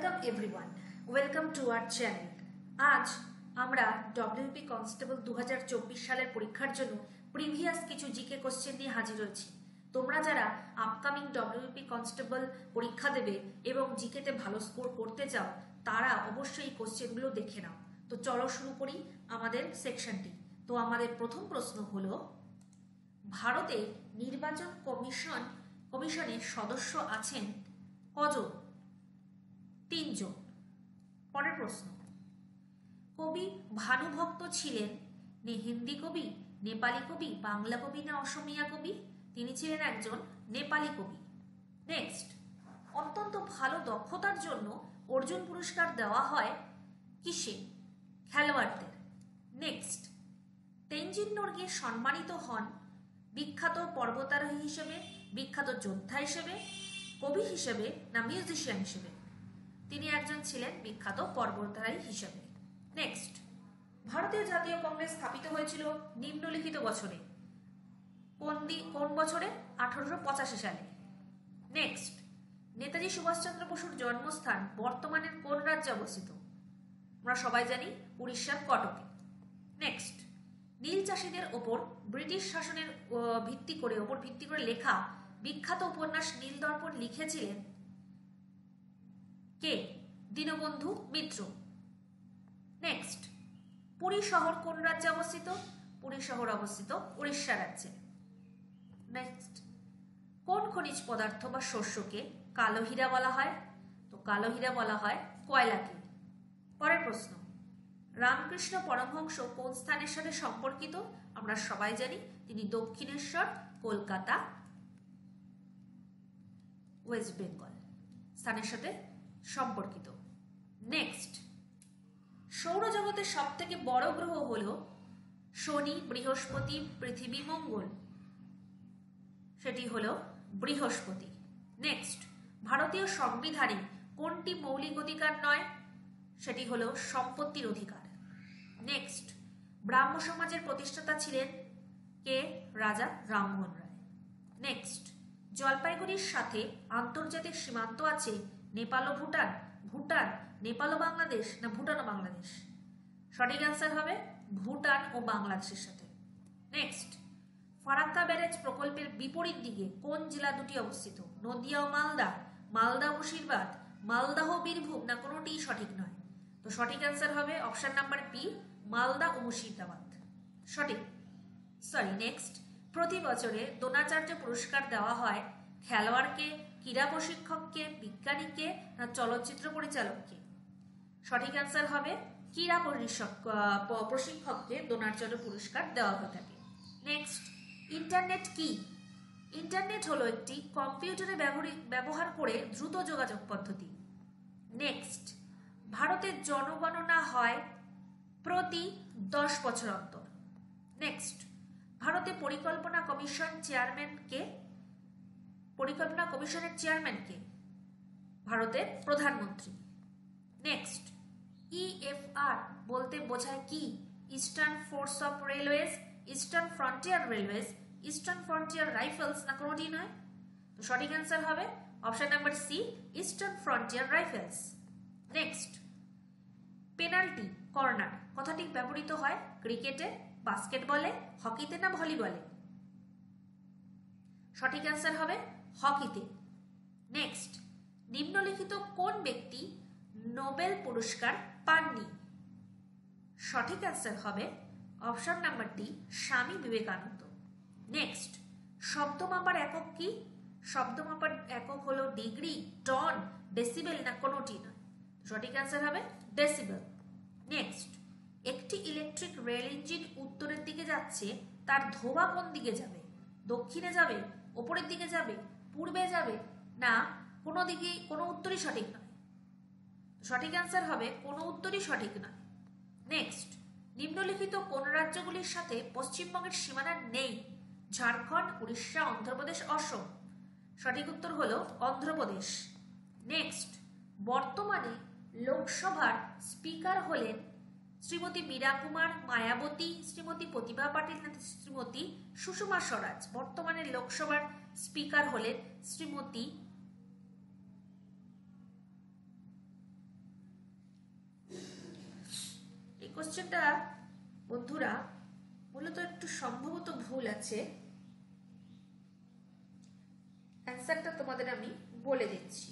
Welcome everyone, welcome to our channel. আজ আমরা WP constable 2024 সালের পরীক্ষার জন্য প্রিভিয়াস কিছু জিকে কোশ্চেন নিয়ে হাজির হয়েছি। তোমরা যারা আপকামিং ডব্লিউপি কনস্টেবল পরীক্ষা দেবে এবং জিকেতে ভালো স্কোর করতে চাও তারা অবশ্যই এই কোশ্চেনগুলো দেখে নাও। তো চলো শুরু করি আমাদের সেকশনটি। তো আমাদের প্রথম প্রশ্ন হলো, ভারতে নির্বাচন কমিশনের সদস্য আছেন কজন? 3 জন। পরের প্রশ্ন, কবি ভানুভক্ত ছিলেন হিন্দি কবি, নেপালি কবি, বাংলা কবি না অসমীয়া কবি? তিনি ছিলেন একজন নেপালি কবি। নেক্সট, অত্যন্ত ভালো দক্ষতার জন্য অর্জুন পুরস্কার দেওয়া হয় কিসে? খেলোয়াড়দের। নেক্সট, তেনজিং নোরগে সম্মানিত হন বিখ্যাত পর্বতারোহী হিসেবে, বিখ্যাত যোদ্ধা হিসেবে, কবি হিসেবে না মিউজিশিয়ান হিসেবে? তিনি একজন ছিলেন বিখ্যাত পর্বতারোহী হিসেবে। নেক্সট, ভারতীয় জাতীয় কংগ্রেস স্থাপিত হয়েছিল নিম্নলিখিত বছরে। কোন বছরে? 1885 সালে। নেক্সট, নেতাজি সুভাষচন্দ্র বসুর জন্মস্থান বর্তমানের কোন রাজ্যে অবস্থিত? আমরা সবাই জানি উড়িষ্যার কটকে। নেক্সট, নীল চাষীদের ওপর ব্রিটিশ শাসনের ভিত্তি করে লেখা বিখ্যাত উপন্যাস নীলদর্পণ লিখেছিলেন কে? দীনবন্ধু মিত্র। নেক্সট, পুরী শহর কোন রাজ্যে অবস্থিত? পুরী শহর অবস্থিত উড়িষ্যা রাজ্যে। নেক্সট, কোন খনিজ পদার্থ বা শস্যকে কালো হীরা বলা হয়? তো কালো হীরা বলা হয় কয়লাকে। পরের প্রশ্ন, রামকৃষ্ণ পরমহংস কোন স্থানের সাথে সম্পর্কিত? আমরা সবাই জানি তিনি দক্ষিণেশ্বর, কলকাতা, ওয়েস্ট বেঙ্গল স্থানের সাথে সম্পর্কিত। নেক্সট, সৌরজগতের সব থেকে বড় গ্রহ হল শনি, বৃহস্পতি, পৃথিবী, মঙ্গল? সেটি হলো বৃহস্পতি। নেক্সট, ভারতীয় সংবিধানে কোনটি মৌলিক অধিকার নয়? সেটি হলো সম্পত্তির অধিকার। নেক্সট, ব্রাহ্ম সমাজের প্রতিষ্ঠাতা ছিলেন কে? রাজা রামমোহন রায়। নেক্সট, জলপাইগুড়ির সাথে আন্তর্জাতিক সীমান্ত আছে নেপাল ও ভুটান? ভুটান, নেপাল ও বাংলাদেশ না ভুটান ও বাংলাদেশ? সঠিক অ্যান্সার হবে ভুটান ও বাংলাদেশের সাথে। নেক্সট, ফারাক্কা ব্যারেজ প্রকল্পের বিপরীত দিকে কোন জেলা দুটি অবস্থিত? নদিয়া ও মালদা, মালদা ও মুর্শিদাবাদ, মালদাহ ও বীরভূম না কোনোটিই সঠিক নয়? তো সঠিক অ্যান্সার হবে অপশন নাম্বার বি, মালদা ও মুর্শিদাবাদ। সঠিক। নেক্সট, প্রতি বছরে দ্রোণাচার্য পুরস্কার দেওয়া হয় খেলোয়াড়কে, ক্রীড়া প্রশিক্ষককে, বিজ্ঞানীকে না চলচ্চিত্র পরিচালককে? সঠিক অ্যান্সার হবে ক্রীড়া প্রশিক্ষককে দ্রোণাচার্য পুরস্কার দেওয়া হয়ে থাকে। নেক্সট, ইন্টারনেট কি? ইন্টারনেট হলো একটি কম্পিউটারে ব্যবহার করে দ্রুত যোগাযোগ পদ্ধতি। নেক্সট, ভারতের জনগণনা হয় প্রতি 10 বছর অন্তর। নেক্সট, ভারতে পরিকল্পনা কমিশনের চেয়ারম্যান কে? ভারতের প্রধানমন্ত্রী। নেক্সট, ইএফআর বলতে বোঝায় কি? Eastern force of railways, eastern frontier railways, eastern frontier rifles না কোনোটি নয়? তো সঠিক অ্যান্সার হবে option number C, eastern frontier rifles. Next, penalty corner কথাটি ব্যবহৃত হয় ক্রিকেটে, বাস্কেটবলে, হকিতে না ভলিবলে? সঠিক অ্যান্সার হবে হকিতে। নেক্সট, নিম্নলিখিত কোন ব্যক্তি নোবেল পুরস্কার পাননি? সঠিক অ্যান্সার হবে option number D, Swami Vivekananda. Next, শব্দ মাপার একক কি? শব্দ মাপার একক হলো ডিগ্রি, টন, ডেসিবেল না কোনোটি নয়? সঠিক অ্যান্সার হবে ডেসিবেল। নেক্সট, একটি ইলেকট্রিক রেল ইঞ্জিন উত্তরের দিকে যাচ্ছে, তার ধোঁয়া কোন দিকে যাবে? দক্ষিণে যাবে, ওপরের দিকে যাবে, পূর্বে যাবে না কোনো উত্তরই সঠিক নয়? সঠিক অ্যান্সার হবে কোনো উত্তরই সঠিক নয়। নেক্সট, নিম্নলিখিত কোন রাজ্যগুলির সাথে পশ্চিমবঙ্গের সীমানা নেই? ঝাড়খণ্ড, উড়িষ্যা, অন্ধ্রপ্রদেশ, অসম? সঠিক উত্তর হলো অন্ধ্রপ্রদেশ। নেক্সট, বর্তমানে লোকসভার স্পিকার হলেন শ্রীমতী মীরা কুমার, মায়াবতী, শ্রীমতী প্রতিভা পাটিল না শ্রীমতী সুষমা স্বরাজ? বর্তমানে লোকসভার স্পিকার হলেন শ্রীমতী কোশ্চেনটা বন্ধুরা মূলত একটু সম্ভবত ভুল আছে, অ্যান্সারটা তোমাদের আমি বলে দিচ্ছি।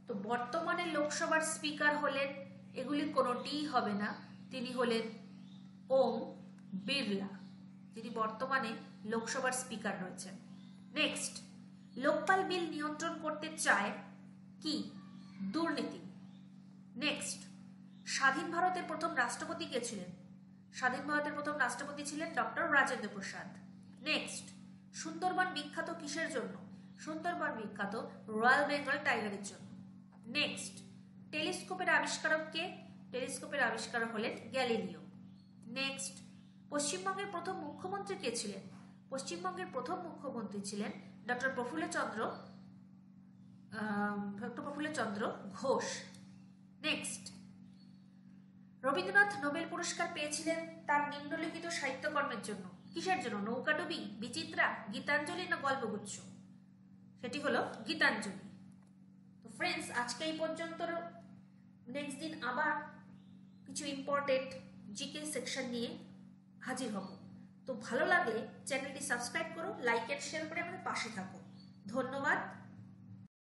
তো বর্তমানে লোকসভার স্পিকার হলেন, এগুলি কোনোটিই হবে না, তিনি হলেন ওম বিড়লা, যিনি বর্তমানে লোকসভার স্পিকার রয়েছেন। নেক্সট, লোকপাল বিল নিয়ন্ত্রণ করতে চায় কি? দুর্নীতি। নেক্সট, স্বাধীন ভারতের প্রথম রাষ্ট্রপতি কে ছিলেন? স্বাধীন ভারতের প্রথম রাষ্ট্রপতি ছিলেন ডক্টর রাজেন্দ্র প্রসাদ। নেক্সট, সুন্দরবন বিখ্যাত কিসের জন্য? সুন্দরবন বিখ্যাত রয়্যাল বেঙ্গল টাইগারের জন্য। নেক্সট, টেলিস্কোপের আবিষ্কারক কে? টেলিস্কোপের আবিষ্কারক হলেন গ্যালিলিও। নেক্সট, পশ্চিমবঙ্গের প্রথম মুখ্যমন্ত্রী কে ছিলেন? পশ্চিমবঙ্গের প্রথম মুখ্যমন্ত্রী ছিলেন doctor Prafullachandra Ghosh. Next, Rabindranath Nobel পুরস্কার পেয়েছিলেন তার নিম্নলিখিত সাহিত্যকর্মের জন্য। কিসের জন্য? নৌকাডুবি, বিচিত্রা, গীতাঞ্জলি না গল্পগুচ্ছ? সেটি হলো গীতাঞ্জলি। তো ফ্রেন্ডস, আজকে এই পর্যন্ত। নেক্সট দিন আবার কিছু ইম্পর্টেন্ট জিকে সেকশন নিয়ে হাজির হব। তো ভালো লাগলে চ্যানেলটি সাবস্ক্রাইব করো, লাইক এন্ড শেয়ার করে আমাদের পাশে থাকো। ধন্যবাদ।